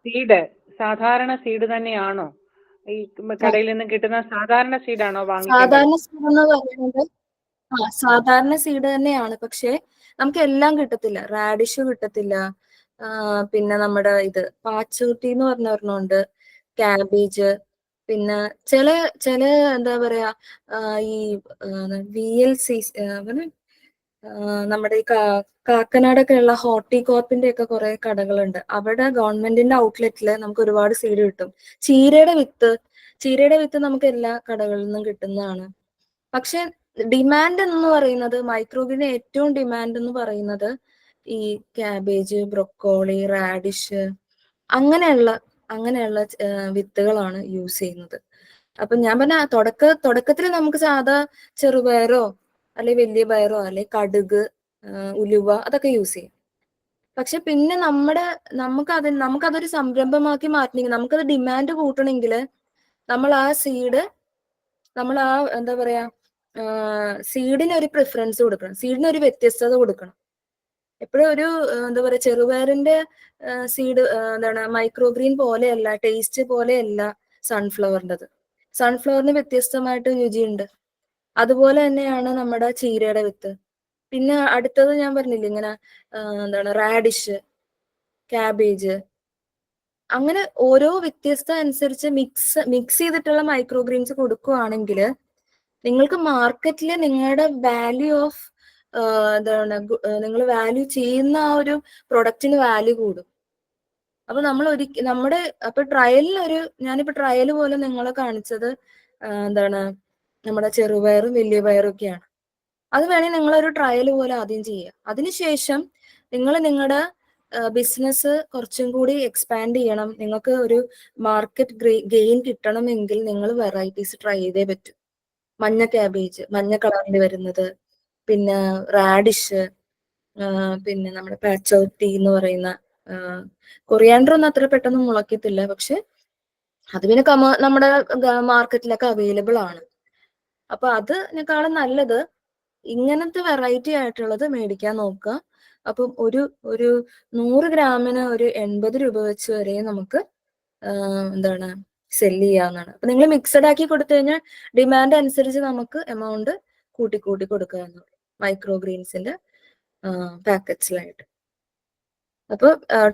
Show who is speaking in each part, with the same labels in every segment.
Speaker 1: Seed സാധാരണ seed തന്നെയാണോ? ഈ കടയിൽ നിന്ന് കിട്ടുന്ന സാധാരണ സീഡാണോ വാങ്ങിക്കേണ്ടത്?
Speaker 2: സാധാരണ സീഡ് എന്ന് പറയുന്നത് സാധാരണ സീഡ് തന്നെയാണ്. പക്ഷെ നമുക്ക് എല്ലാം കിട്ടത്തില്ല. റാഡിഷ് കിട്ടത്തില്ല. പിന്നെ നമ്മുടെ ഇത് പാച്ചൂട്ടി എന്ന് പറഞ്ഞ ഒരെണ്ണമുണ്ട്, ക്യാബേജ്, പിന്നെ ചില ചില എന്താ പറയാ ഈ VLC നമ്മുടെ ഈ കാക്കനാടൊക്കെ ഉള്ള ഹോർട്ടികോർപ്പിന്റെ ഒക്കെ കുറെ കടകളുണ്ട്. അവിടെ ഗവൺമെന്റിന്റെ ഔട്ട്ലെറ്റില് നമുക്ക് ഒരുപാട് സീഡ് കിട്ടും. ചീരയുടെ വിത്ത് നമുക്ക് എല്ലാ കടകളിൽ നിന്നും കിട്ടുന്നതാണ്. പക്ഷെ ഡിമാൻഡ് എന്ന് പറയുന്നത്, മൈക്രോഗ്രീന് ഏറ്റവും ഡിമാൻഡ് എന്ന് പറയുന്നത് ഈ ക്യാബേജ്, ബ്രൊക്കോളി, റാഡിഷ് അങ്ങനെയുള്ള വിത്തുകളാണ് യൂസ് ചെയ്യുന്നത്. അപ്പൊ ഞാൻ പറഞ്ഞ തുടക്കത്തിൽ നമുക്ക് സാധാ ചെറുപയറോ അല്ലെ വലിയ പയറോ അല്ലെ കടുക്, ഉലുവ അതൊക്കെ യൂസ് ചെയ്യും. പക്ഷെ പിന്നെ നമുക്കതൊരു സംരംഭമാക്കി മാറ്റണമെങ്കിൽ, നമുക്കത് ഡിമാൻഡ് കൂട്ടണമെങ്കിൽ നമ്മൾ എന്താ പറയാ സീഡിന് ഒരു പ്രിഫറൻസ് കൊടുക്കണം, സീഡിന് ഒരു വ്യത്യസ്തത കൊടുക്കണം. എപ്പോഴും ഒരു എന്താ പറയാ ചെറുപയറിന്റെ സീഡ് മൈക്രോഗ്രീൻ പോലെയല്ല, ടേസ്റ്റ് പോലെയല്ല സൺഫ്ലവറിൻ്റെത്. സൺഫ്ലവറിന് വ്യത്യസ്തമായിട്ട് രുചിയുണ്ട്. അതുപോലെ തന്നെയാണ് നമ്മുടെ ചീരയുടെ വിത്ത്. പിന്നെ അടുത്തത് ഞാൻ പറഞ്ഞില്ലേ ഇങ്ങനെ റാഡിഷ്, ക്യാബേജ്, അങ്ങനെ ഓരോ വ്യത്യസ്ത അനുസരിച്ച് മിക്സ് ചെയ്തിട്ടുള്ള മൈക്രോഗ്രീൻസ് കൊടുക്കുകയാണെങ്കിൽ നിങ്ങൾക്ക് മാർക്കറ്റിൽ നിങ്ങളുടെ വാല്യൂ ഓഫ് നിങ്ങൾ വാല്യൂ ചെയ്യുന്ന ആ ഒരു പ്രൊഡക്റ്റിന് വാല്യൂ കൂടും. അപ്പൊ ഞാനിപ്പോ ട്രയൽ പോലെ നിങ്ങളെ കാണിച്ചത് നമ്മുടെ ചെറുപയറും വലിയ പയറും ഒക്കെയാണ്. അത് വേണമെങ്കിൽ നിങ്ങളൊരു ട്രയൽ പോലെ ആദ്യം ചെയ്യുക. അതിനുശേഷം നിങ്ങൾ നിങ്ങളുടെ ബിസിനസ് കുറച്ചും കൂടി എക്സ്പാൻഡ് ചെയ്യണം. നിങ്ങൾക്ക് ഒരു മാർക്കറ്റ് ഗെയിൻ കിട്ടണമെങ്കിൽ നിങ്ങൾ വെറൈറ്റീസ് ട്രൈ ചെയ്തേ പറ്റൂ. മഞ്ഞ ക്യാബേജ്, മഞ്ഞ കളറിൽ വരുന്നത്, പിന്നെ റാഡിഷ്, പിന്നെ നമ്മുടെ പാച്ചോട്ടി എന്ന് പറയുന്ന കൊറിയാണ്ടർ ഒന്നും അത്ര പെട്ടെന്ന് മുളക്കത്തില്ല. പക്ഷെ അത് പിന്നെ നമ്മുടെ മാർക്കറ്റിലൊക്കെ അവൈലബിൾ ആണ്. അപ്പൊ അതിനേക്കാളും നല്ലത് ഇങ്ങനത്തെ വെറൈറ്റി ആയിട്ടുള്ളത് മേടിക്കാൻ നോക്കുക. അപ്പം ഒരു 100 ഗ്രാമിന് ഒരു 80 രൂപ വെച്ച് വരെ നമുക്ക് സെല്ല് ചെയ്യാവുന്നതാണ്. അപ്പൊ നിങ്ങൾ മിക്സഡ് ആക്കി കൊടുത്തു കഴിഞ്ഞാൽ ഡിമാൻഡ് അനുസരിച്ച് നമുക്ക് എമൗണ്ട് കൂട്ടി കൊടുക്കാവുന്നതാണ് മൈക്രോഗ്രീൻസിന്റെ പാക്കറ്റ്സിലായിട്ട്. അപ്പൊ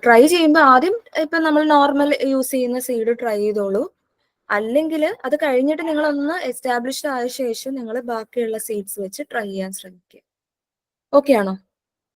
Speaker 2: ട്രൈ ചെയ്യുമ്പോൾ ആദ്യം ഇപ്പൊ നമ്മൾ നോർമൽ യൂസ് ചെയ്യുന്ന സീഡ് ട്രൈ ചെയ്തോളൂ. അല്ലെങ്കിൽ അത് കഴിഞ്ഞിട്ട് നിങ്ങളൊന്ന് എസ്റ്റാബ്ലിഷ്ഡ് ആയ ശേഷം നിങ്ങൾ ബാക്കിയുള്ള സീഡ്സ് വെച്ച് ട്രൈ ചെയ്യാൻ ശ്രമിക്കുക. ഓക്കെ ആണോ?